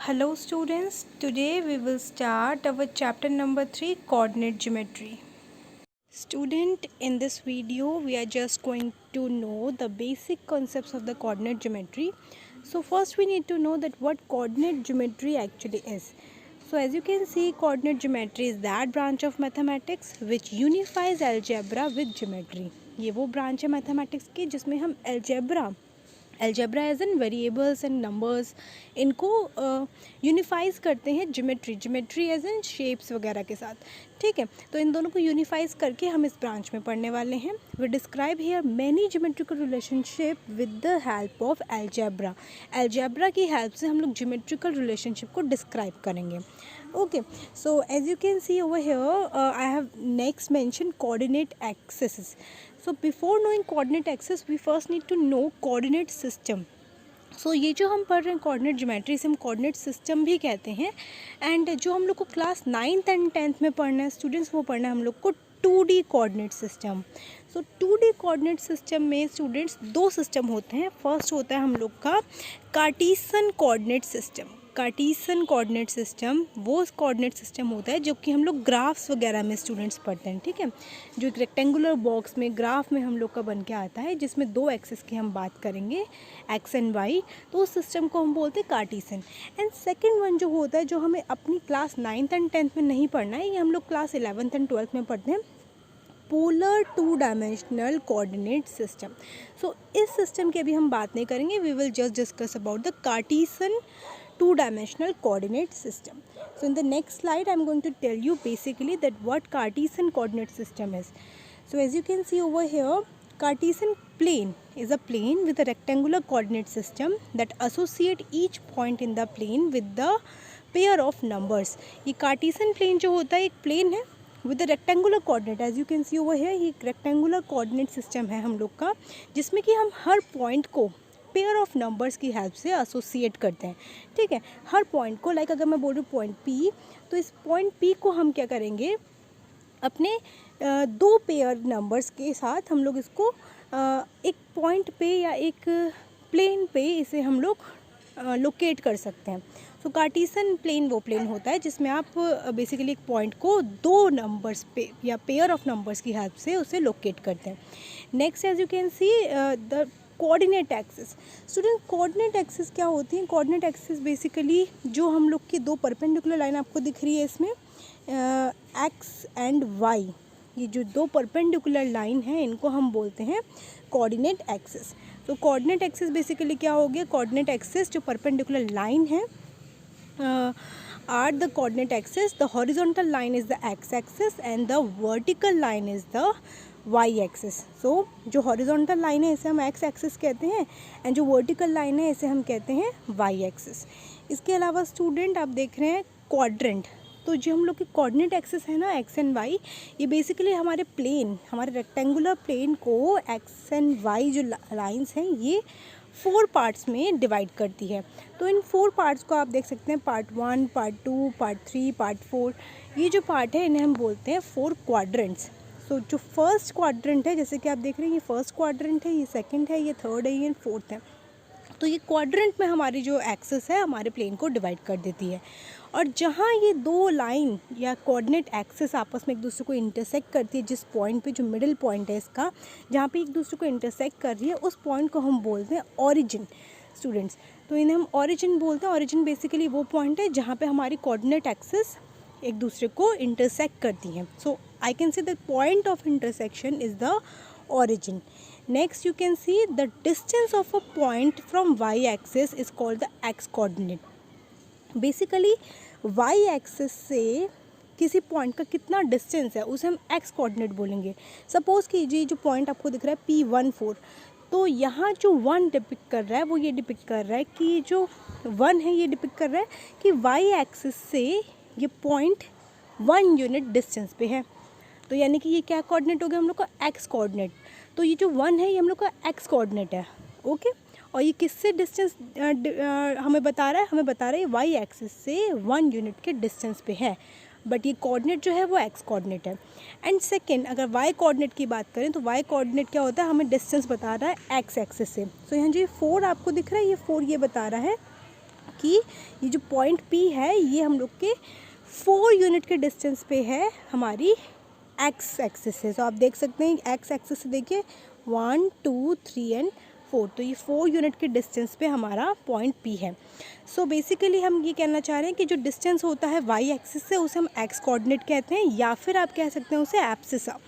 Hello students, today we will start our chapter number 3, coordinate geometry. Student, in this video we are just going to know the basic concepts of the coordinate geometry. So first we need to know that what coordinate geometry actually is. So as you can see, coordinate geometry is that branch of mathematics which unifies algebra with geometry. ये वो branch है mathematics की जिसमें हम algebra as an variables and numbers इनको unifies करते हैं geometry as an shapes वगैरह के साथ. ठीक है, तो इन दोनों को यूनिफाइज करके हम इस ब्रांच में पढ़ने वाले हैं. We describe here many geometrical relationship with the help of algebra की हेल्प से हम लोग ज्योमेट्रिकल रिलेशनशिप को डिस्क्राइब करेंगे. Okay, so as you can see over here, I have next mentioned coordinate axes. So before knowing coordinate axis, we first need to know coordinate system. So ये जो हम पढ़ रहे हैं कोऑर्डिनेट ज्योमेट्री, इसे हम कोऑर्डिनेट सिस्टम भी कहते हैं. एंड जो हम लोग को क्लास 9th एंड 10th में पढ़ना है स्टूडेंट्स, वो पढ़ना है हम लोग को 2D कोऑर्डिनेट सिस्टम. सो 2D कोऑर्डिनेट सिस्टम में स्टूडेंट्स दो सिस्टम होते हैं. फर्स्ट होता है हम लोग का Cartesian coordinate system. Cartesian coordinate system वो कोऑर्डिनेट सिस्टम होता है जो कि हम लोग ग्राफ्स वगैरह में स्टूडेंट्स पढ़ते हैं. ठीक है, जो एक रेक्टेंगुलर बॉक्स में ग्राफ में हम लोग का बन के आता है जिसमें दो एक्सिस की हम बात करेंगे, एक्स एंड वाई. तो उस सिस्टम को हम बोलते हैं कार्टेशियन. एंड सेकंड वन जो होता है जो हमें अपनी क्लास 9th एंड 10th में नहीं पढ़ना है, ये हम लोग क्लास 11th एंड 12th में पढ़ते हैं, polar 2 dimensional coordinate system. So इस सिस्टम की अभी हम बात नहीं करेंगे. We will just discuss about the Cartesian 2-dimensional coordinate system. So in the next slide I am going to tell you basically that what Cartesian coordinate system is. So as you can see over here, Cartesian plane is a plane with a rectangular coordinate system that associate each point in the plane with the pair of numbers. ये Cartesian plane जो होता है एक plane है with a rectangular coordinate. As you can see over here, ये rectangular coordinate system है हम लोग का, जिसमें कि हम हर point को पेयर ऑफ नंबर्स की हेल्प से एसोसिएट करते हैं. ठीक है, हर पॉइंट को, लाइक अगर मैं बोल रही हूँ पॉइंट पी, तो इस पॉइंट पी को हम क्या करेंगे, अपने दो पेयर नंबर्स के साथ हम लोग इसको एक पॉइंट पे या एक प्लेन पे इसे हम लोग लोकेट कर सकते हैं. सो कार्टेशियन प्लेन वो प्लेन होता है जिसमें आप बेसिकली एक पॉइंट को दो नंबर्स पे या पेयर ऑफ नंबर्स की हेल्प से उसे लोकेट करते हैं. Next as you can see the coordinate axis. Student, coordinate axis क्या होती है? कोऑर्डिनेट एक्सिस बेसिकली जो हम लोग की दो परपेंडिकुलर लाइन आपको दिख रही है इसमें, एक्स एंड वाई, ये जो दो परपेंडिकुलर लाइन है इनको हम बोलते हैं कोऑर्डिनेट एक्सिस. तो कोऑर्डिनेट एक्सिस बेसिकली क्या हो गया? कोऑर्डिनेट एक्सिस जो परपेंडिकुलर लाइन है are the coordinate axis. The horizontal line is the X axis and the vertical line is the Y axis. So जो हॉरिजॉन्टल लाइन है इसे हम एक्स एक्सिस कहते हैं एंड जो वर्टिकल लाइन है इसे हम कहते हैं वाई एक्सिस. इसके अलावा स्टूडेंट आप देख रहे हैं क्वाड्रेंट. तो जो हम लोग की कोऑर्डिनेट एक्सिस है ना, एक्स एंड वाई, ये बेसिकली हमारे प्लेन, हमारे रेक्टेंगुलर प्लेन को एक्स एंड वाई जो लाइंस हैं ये 4 पार्ट्स में डिवाइड करती है. तो इन 4 पार्ट्स को आप देख सकते हैं, पार्ट 1, पार्ट 2, पार्ट 3, पार्ट 4. ये जो पार्ट है इन्हें हम बोलते हैं 4 क्वाड्रेंट्स. तो जो फर्स्ट क्वाड्रेंट है, जैसे कि आप देख रहे हैं, ये फर्स्ट क्वाड्रेंट है, ये सेकंड है, ये थर्ड है, ये फोर्थ है. तो ये क्वाड्रेंट में हमारी जो एक्सिस है हमारे प्लेन को डिवाइड कर देती है. और जहाँ ये दो लाइन या कोऑर्डिनेट एक्सिस आपस में एक दूसरे को इंटरसेक्ट करती है, जिस पॉइंट पे, जो मिडिल पॉइंट है इसका, जहाँ पे एक दूसरे को इंटरसेक्ट कर रही है, उस पॉइंट को हम बोलते हैं ऑरिजिन. स्टूडेंट्स, तो इन्हें हम ऑरिजिन बोलते हैं. ऑरिजिन बेसिकली वो पॉइंट है जहाँ पे हमारी कोऑर्डिनेट एक्सिस एक दूसरे को इंटरसेक्ट करती हैं. सो I can say the point of intersection is the origin. Next you can see the distance of a point from y-axis is called the x-coordinate. Basically y-axis से किसी पॉइंट का कितना distance है उसे हम x-coordinate बोलेंगे. सपोज़ कीजिए जो पॉइंट आपको दिख रहा है P14, तो यहाँ जो 1 डिपिक्ट कर रहा है वो ये डिपिक्ट कर रहा है कि जो 1 है ये डिपिक्ट कर रहा है कि y-axis से ये पॉइंट 1 यूनिट डिस्टेंस पे है. तो यानी कि ये क्या कोऑर्डिनेट हो गया हम लोग का? X coordinate. तो ये जो 1 है ये हम लोग का एक्स कोऑर्डिनेट है. ओके, और ये किससे डिस्टेंस हमें बता रहा है? हमें बता रहा है वाई एक्सिस से 1 यूनिट के डिस्टेंस पे है, बट ये कोऑर्डिनेट जो है वो एक्स कोऑर्डिनेट है. एंड सेकंड, अगर वाई कोऑर्डिनेट की बात करें तो वाई कोऑर्डिनेट क्या होता है? हमें डिस्टेंस बता रहा है एक्स एक्सिस से. सो यहाँ जो ये 4 आपको दिख रहा है, ये 4 ये बता रहा है कि ये जो पॉइंट P है ये हम लोग के 4 यूनिट के डिस्टेंस पे है हमारी एक्स एक्सिस से। तो आप देख सकते हैं एक्स एक्सिस से देखिए 1 2 3 एंड 4, तो ये 4 यूनिट के डिस्टेंस पे हमारा पॉइंट P है। सो बेसिकली हम ये कहना चाह रहे हैं कि जो डिस्टेंस होता है वाई एक्सिस से उसे हम एक्स कोऑर्डिनेट कहते हैं, या फिर आप कह सकते हैं उसे एब्सिसा,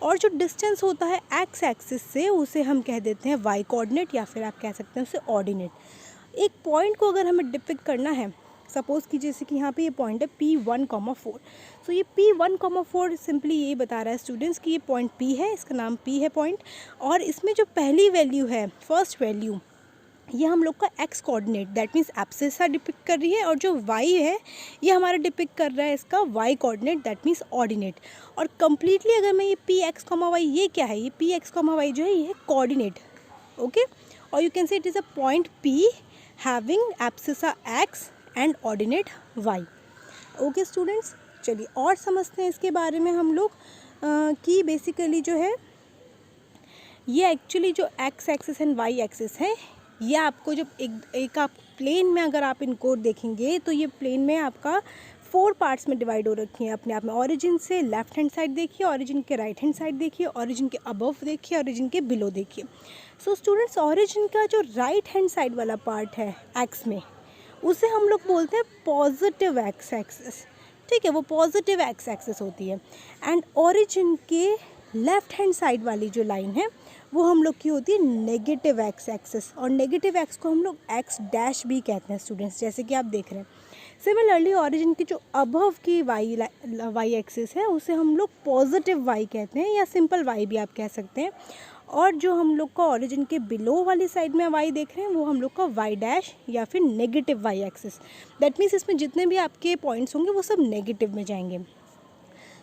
और जो डिस्टेंस होता है एक्स एक्सिस से उसे हम कह देते हैं वाई कोऑर्डिनेट, या फिर आप कह सकते हैं उसे ऑर्डिनेट। एक पॉइंट को अगर हमें डिपिक्ट करना है, सपोज़ कि जैसे कि यहाँ पे ये पॉइंट है P1,4, सो ये P1,4 सिंपली ये बता रहा है स्टूडेंट्स कि ये पॉइंट P है, इसका नाम P है पॉइंट, और इसमें जो पहली वैल्यू है, फर्स्ट वैल्यू, ये हम लोग का x coordinate that means abscissa depict कर रही है, और जो वाई है ये हमारा डिपिक्ट कर रहा है इसका y coordinate that means ordinate. और कम्प्लीटली अगर मैं ये पी एक्स कॉमा वाई, ये क्या है, ये पी एक्स कॉमा वाई जो है ये है कोऑर्डिनेट, ओके, और you can say it is a point P having abscissa x and ordinate y. Okay students, चलिए और समझते हैं इसके बारे में हम लोग कि बेसिकली जो है ये एक्चुअली जो x axis and y axis है, ये आपको जब एक आप प्लेन में अगर आप इनको देखेंगे तो ये प्लेन में आपका 4 पार्ट्स में डिवाइड हो रखी हैं अपने आप में। ऑरिजिन से लेफ्ट हैंड साइड देखिए, ऑरिजिन के राइट हैंड साइड देखिए, ऑरिजिन के अबव देखिए, ऑरिजिन के बिलो देखिए। सो स्टूडेंट्स, ऑरिजिन का जो राइट हैंड साइड वाला पार्ट है एक्स में, उसे हम लोग बोलते हैं पॉजिटिव एक्स एक्सिस, ठीक है, वो पॉजिटिव एक्स एक्सिस होती है। एंड ऑरिजिन के लेफ्ट हैंड साइड वाली जो लाइन है वो हम लोग की होती है नेगेटिव एक्स एक्सिस, और नेगेटिव एक्स को हम लोग एक्स डैश भी कहते हैं स्टूडेंट्स, जैसे कि आप देख रहे हैं। सिमिलरली ऑरिजिन की जो अबव की वाई एक्सिस है उसे हम लोग पॉजिटिव वाई कहते हैं, या सिंपल वाई भी आप कह सकते हैं। और जो हम लोग का ऑरिजिन के बिलो वाली साइड में वाई देख रहे हैं वो हम लोग का वाई डैश या फिर negative y axis, that means इसमें जितने भी आपके पॉइंट्स होंगे वो सब नेगेटिव में जाएंगे।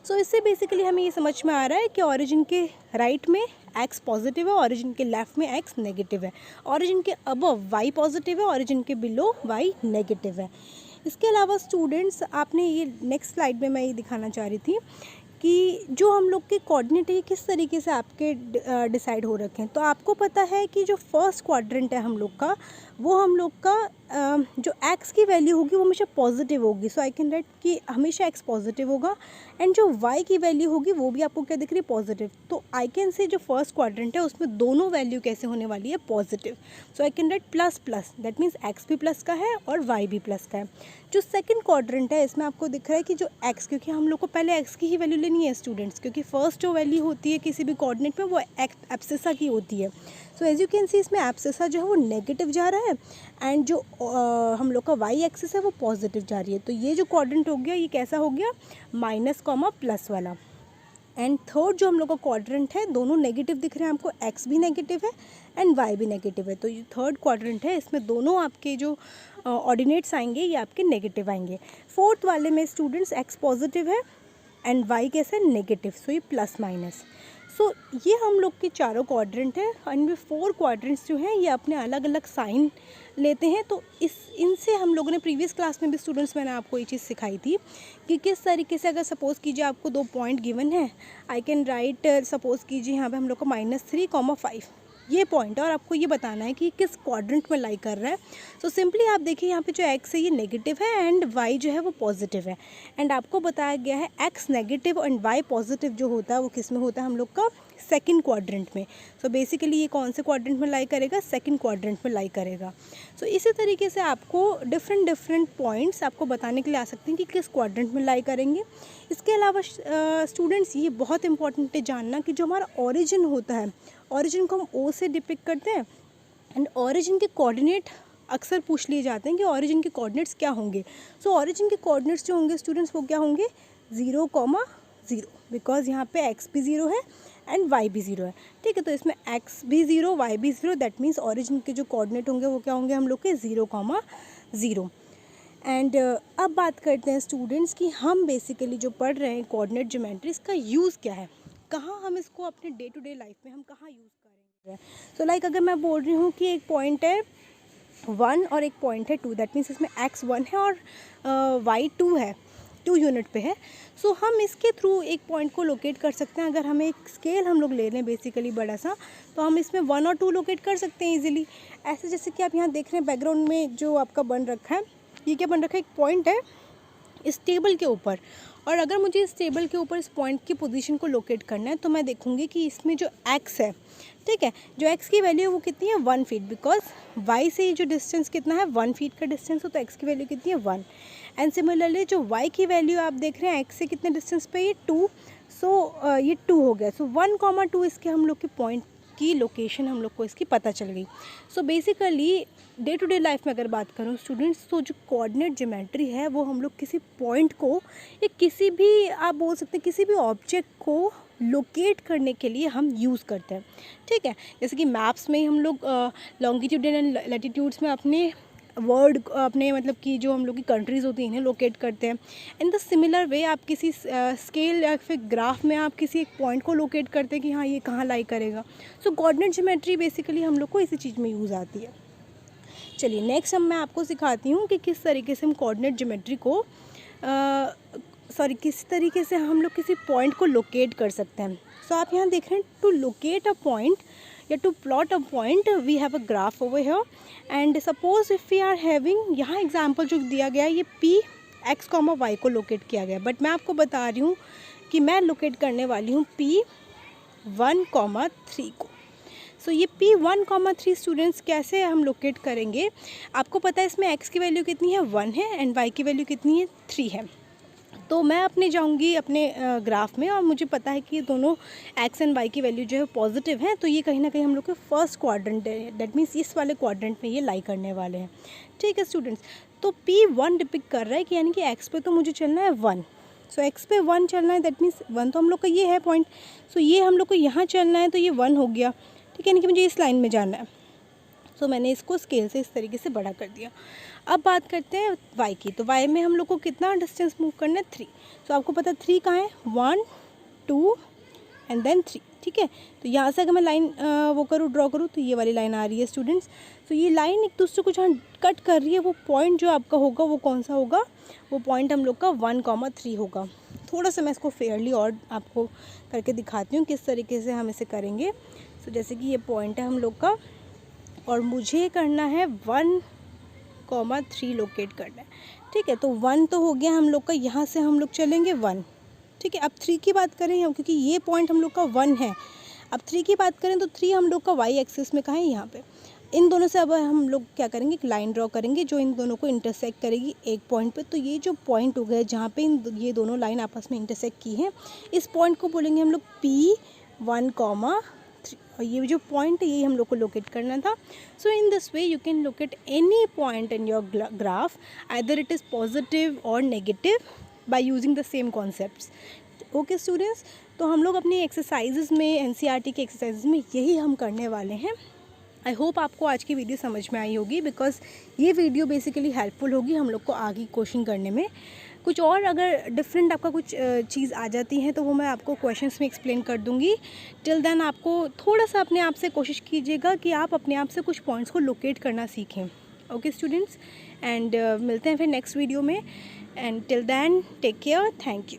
सो इससे बेसिकली हमें ये समझ में आ रहा है कि ऑरिजिन के राइट में एक्स पॉजिटिव है, ऑरिजिन के लेफ्ट में एक्स नेगेटिव है, ऑरिजिन के अबव वाई पॉजिटिव है, ऑरिजिन के बिलो वाई नेगेटिव है। इसके अलावा स्टूडेंट्स, आपने ये नेक्स्ट स्लाइड में मैं ये दिखाना चाह रही थी कि जो हम लोग के कोऑर्डिनेट है ये किस तरीके से आपके डिसाइड हो रखे हैं। तो आपको पता है कि जो फर्स्ट क्वाड्रेंट है हम लोग का, वो हम लोग का जो एक्स की वैल्यू होगी वो हमेशा पॉजिटिव होगी। सो आई कैन राइट कि हमेशा एक्स पॉजिटिव होगा, एंड जो वाई की वैल्यू होगी वो भी आपको क्या दिख रही है, पॉजिटिव। तो आई कैन से जो फर्स्ट क्वाड्रेंट है उसमें दोनों वैल्यू कैसे होने वाली है, positive. So I can write plus plus, that means x भी प्लस का है और वाई भी प्लस का है। जो सेकंड क्वाड्रेंट है इसमें आपको दिख रहा है कि जो एक्स, क्योंकि हम लोग को पहले एक्स की ही वैल्यू लेनी है स्टूडेंट्स, क्योंकि फर्स्ट जो वैल्यू होती है किसी भी कोऑर्डिनेट में वो एब्सिसा की होती है। So as you can see इसमें एब्सिसा जो है वो नेगेटिव जा रहा है, एंड जो हम लोग का वाई एक्सिस है वो पॉजिटिव जा रही है। तो ये जो क्वाड्रेंट हो गया ये कैसा हो गया, माइनस कॉमा प्लस वाला। एंड थर्ड जो हम लोग का क्वाड्रेंट है, दोनों नेगेटिव दिख रहे हैं आपको, एक्स भी नेगेटिव है एंड वाई भी नेगेटिव है। तो ये थर्ड क्वाड्रेंट है, इसमें दोनों आपके जो ऑर्डिनेट्स आएंगे ये आपके नेगेटिव आएंगे। फोर्थ वाले में स्टूडेंट्स एक्स पॉजिटिव है एंड वाई कैसे, नेगेटिव, सो ये प्लस माइनस। सो ये हम लोग के चारों क्वाड्रेंट है, एंड 4 क्वाड्रेंट्स जो हैं ये अपने अलग अलग साइन लेते हैं। तो इनसे हम लोगों ने प्रीवियस क्लास में भी स्टूडेंट्स, मैंने आपको ये चीज़ सिखाई थी कि किस तरीके से, अगर सपोज़ कीजिए आपको 2 पॉइंट गिवन है, आई कैन राइट सपोज़ कीजिए यहाँ पे हम लोग को -3,5 ये पॉइंट है, और आपको ये बताना है कि किस क्वाड्रेंट में लाई कर रहा है। सो सिंपली आप देखिए यहाँ पे जो एक्स है ये नेगेटिव है एंड वाई जो है वो पॉजिटिव है, एंड आपको बताया गया है x negative and y positive जो होता है वो किस में होता है, हम लोग का सेकंड क्वाड्रेंट में। सो बेसिकली ये कौन से क्वाड्रेंट में लाई करेगा, सेकंड क्वाड्रेंट में लाई करेगा। सो इसी तरीके से आपको डिफरेंट पॉइंट्स आपको बताने के लिए आ सकते हैं कि किस क्वाड्रेंट में लाई करेंगे। इसके अलावा स्टूडेंट्स ये बहुत इंपॉर्टेंट है जानना कि जो हमारा ऑरिजिन होता है, ऑरिजिन को हम ओ से डिपिक्ट करते हैं, एंड ऑरिजिन के कोऑर्डिनेट अक्सर पूछ लिए जाते हैं कि ऑरिजिन के कोऑर्डिनेट्स क्या होंगे। सो ऑरिजिन के कोऑर्डिनेट्स जो होंगे स्टूडेंट्स वो क्या होंगे, 0,0, बिकॉज यहाँ पे एक्स भी 0 है एंड वाई भी 0 है, ठीक है। तो इसमें एक्स भी 0 वाई भी 0, दैट मीन्स ऑरिजिन के जो कोऑर्डिनेट होंगे वो क्या होंगे हम लोग के 0,0। एंड अब बात करते हैं स्टूडेंट्स कि हम बेसिकली जो पढ़ रहे हैं कोऑर्डिनेट ज्योमेट्री, इसका यूज़ क्या है, कहाँ हम इसको अपने डे टू डे लाइफ में हम कहाँ यूज़ करेंगे। सो लाइक अगर मैं बोल रही हूँ कि एक पॉइंट है 1 और एक पॉइंट है 2, दैट मीन्स इसमें x 1 है और y 2 है, 2 यूनिट पे है। सो हम इसके थ्रू एक पॉइंट को लोकेट कर सकते हैं। अगर हमें एक स्केल हम लोग ले लें बेसिकली बड़ा सा, तो हम इसमें 1 और 2 लोकेट कर सकते हैं ईजिली। ऐसे जैसे कि आप यहाँ देख रहे हैं बैकग्राउंड में जो आपका बन रखा है, ये क्या बन रखा है, एक पॉइंट है इस टेबल के ऊपर। और अगर मुझे इस टेबल के ऊपर इस पॉइंट की पोजीशन को लोकेट करना है, तो मैं देखूंगी कि इसमें जो x है, ठीक है, जो x की वैल्यू है वो कितनी है 1 फीट, बिकॉज y से जो डिस्टेंस कितना है 1 फीट का डिस्टेंस हो, तो x की वैल्यू कितनी है 1। एंड सिमिलरली जो y की वैल्यू आप देख रहे हैं x से कितने डिस्टेंस पे, ये 2। सो ये 2 हो गया। सो 1,2 इसके हम लोग के पॉइंट की लोकेशन हम लोग को इसकी पता चल गई। So basically day to day life में अगर बात करूँ स्टूडेंट्स, तो जो कोऑर्डिनेट ज्योमेट्री है वो हम लोग किसी पॉइंट को या किसी भी, आप बोल सकते हैं किसी भी ऑब्जेक्ट को लोकेट करने के लिए हम यूज़ करते हैं, ठीक है। जैसे कि मैप्स में हम लोग लॉन्गिट्यूड एंड लैटिट्यूड्स में अपने वर्ड, अपने मतलब कि जो हम लोग की कंट्रीज़ होती हैं इन्हें लोकेट करते हैं। इन द सिमिलर वे आप किसी स्केल या फिर ग्राफ में आप किसी एक पॉइंट को लोकेट करते हैं कि हाँ ये कहाँ लाई करेगा। सो कोऑर्डिनेट ज्योमेट्री बेसिकली हम लोग को इसी चीज़ में यूज़ आती है। चलिए नेक्स्ट मैं आपको सिखाती हूँ कि किस तरीके से हम कोऑर्डिनेट ज्योमेट्री को किस तरीके से हम लोग किसी पॉइंट को लोकेट कर सकते हैं। सो आप यहाँ देख रहे हैं, टू लोकेट अ पॉइंट या to plot a point we have a graph over here. And suppose if we are having, यहाँ एग्जांपल जो दिया गया है ये पी एक्स कॉमा वाई को लोकेट किया गया, बट मैं आपको बता रही हूँ कि मैं लोकेट करने वाली हूँ P1,3 को। सो ये P1,3 स्टूडेंट्स कैसे हम लोकेट करेंगे, आपको पता है इसमें x की वैल्यू कितनी है 1 है एंड y की वैल्यू कितनी है 3 है। तो मैं अपने जाऊंगी अपने ग्राफ में और मुझे पता है कि ये दोनों x एंड y की वैल्यू जो है पॉजिटिव है, तो ये कहीं ना कहीं हम लोग के फर्स्ट क्वाड्रेंट है, दैट मीन्स इस वाले क्वाड्रेंट में ये लाई करने वाले हैं, ठीक है स्टूडेंट्स। तो P1 डिपिक्ट कर रहा है कि यानी कि x पे तो मुझे चलना है 1। सो x पे 1 चलना है, दैट मीन्स 1 तो हम लोग का ये है पॉइंट। सो ये हम लोग को यहाँ चलना है, तो ये 1 हो गया, ठीक है, यानी कि मुझे इस लाइन में जाना है। सो मैंने इसको स्केल से इस तरीके से बड़ा कर दिया। अब बात करते हैं y की। तो y में हम लोग को कितना डिस्टेंस मूव करना है 3। सो आपको पता है 3 कहाँ है, 1 2 एंड देन 3, ठीक है। तो यहाँ से अगर मैं लाइन वो करूँ, ड्रॉ करूँ, तो ये वाली लाइन आ रही है स्टूडेंट्स। तो ये लाइन एक दूसरे को जहाँ कट कर रही है, वो पॉइंट जो आपका होगा वो कौन सा होगा, वो पॉइंट हम लोग का 1,3 होगा। थोड़ा सा मैं इसको फेयरली और आपको करके दिखाती हूँ किस तरीके से हम इसे करेंगे। तो जैसे कि ये पॉइंट है हम लोग का और मुझे करना है 1,3 लोकेट करना है, ठीक है। तो 1 तो हो गया हम लोग का, यहाँ से हम लोग चलेंगे 1, ठीक है। अब 3 की बात करें हम, क्योंकि ये पॉइंट हम लोग का 1 है। अब 3 की बात करें तो 3 हम लोग का y एक्सिस में कहाँ है, यहाँ पे। इन दोनों से अब हम लोग क्या करेंगे, एक लाइन ड्रॉ करेंगे जो इन दोनों को इंटरसेक्ट करेगी एक पॉइंट पे। तो ये जो पॉइंट हो गया जहाँ पे ये दोनों लाइन आपस में इंटरसेक्ट की हैं, इस पॉइंट को बोलेंगे हम लोग P1,3। और ये जो पॉइंट है यही हम लोग को लोकेट करना था। So in this way you can locate any point in your graph, either it is positive और negative, by using the same concepts. Okay students, तो हम लोग अपनी एक्सरसाइजेज में, एनसीईआरटी के एक्सरसाइजेज में यही हम करने वाले हैं। आई होप आपको आज की वीडियो समझ में आई होगी, बिकॉज ये वीडियो बेसिकली हेल्पफुल होगी हम लोग को आगे क्वेश्चन करने में। कुछ और अगर डिफरेंट आपका कुछ चीज़ आ जाती है तो वो मैं आपको क्वेश्चंस में एक्सप्लेन कर दूंगी। टिल देन आपको थोड़ा सा अपने आप से कोशिश कीजिएगा कि आप अपने आप से कुछ पॉइंट्स को लोकेट करना सीखें। ओके स्टूडेंट्स, एंड मिलते हैं फिर नेक्स्ट वीडियो में, and till then take care, thank you.